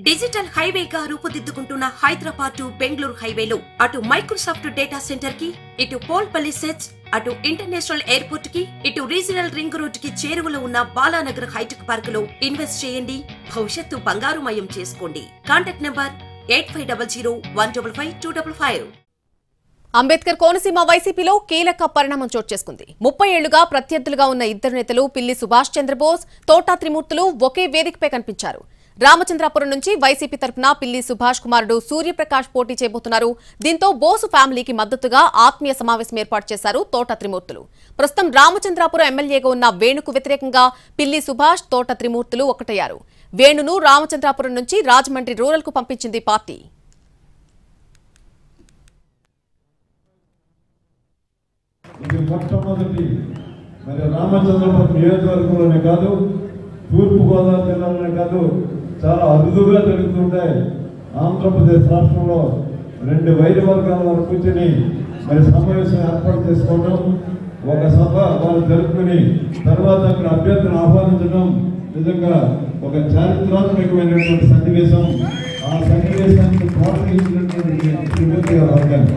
Digital హైవేగా రూపుదిద్దుకుంటున్న Hyderabad to Bengaluru హైవేలో అటు Microsoft data centre కి, ఇటు పోల్పల్లి సెట్స్, అటు ఇంటర్నేషనల్ ఎయిర్పోర్ట్ కి, ఇటు రీజనల్ రింగ్ రోడ్ కి చేరువలో ఉన్న బాలానగర్ హైటెక్ పార్క్ లో ఇన్వెస్ట్ చేయండి. భవిష్యత్తు బంగారుమయం చేసుకోండి. Contact number 8500155255. అంబేద్కర్ కోనసీమ వైసీపీలో కీలక పరిణామం చోటు చేసుకుంది. 30 ఏళ్లుగా ప్రత్యర్థులుగా ఉన్న ఇద్దరు నేతలు పిల్లి సుభాష్ చంద్రబోస్, తోటా త్రిమూర్తులు ఒకే వేదికపై కనిపించారు. రామచంద్రాపురం నుంచి వైసీపీ తరఫున పిల్లి సుభాష్ కుమారుడు సూర్యప్రకాష్ పోటీ చేయబోతున్నారు. దీంతో బోసు ఫ్యామిలీకి మద్దతుగా ఆత్మీయ సమావేశం ఏర్పాటు చేశారు తోటా త్రిమూర్తులు. ప్రస్తుతం రామచంద్రాపురం ఎమ్మెల్యేగా ఉన్న వేణుకు వ్యతిరేకంగా పిల్లి సుభాష్, తోటా త్రిమూర్తులు ఒకటయ్యారు. వేణును రామచంద్రాపురం నుంచి రాజమండ్రి రూరల్ కు పంపించింది పార్టీ. మొట్టమొదటి రామచంద్రపురం నియోజకవర్గంలోనే కాదు, తూర్పుగోదావరి జిల్లాలోనే కాదు, చాలా అరుదుగా జరుగుతుంటాయి. ఆంధ్రప్రదేశ్ రాష్ట్రంలో రెండు వైద్య వర్గాల వరకు కూర్చొని సమావేశం ఏర్పాటు చేసుకోవడం, ఒక సభ వాళ్ళు జరుపుకుని తర్వాత అక్కడ అభ్యర్థులను ఆహ్వానించడం నిజంగా ఒక చారిత్రాత్మకమైనటువంటి సన్నివేశం. ఆ సన్నివేశానికి ప్రోత్సహించినటువంటి వర్గాన్ని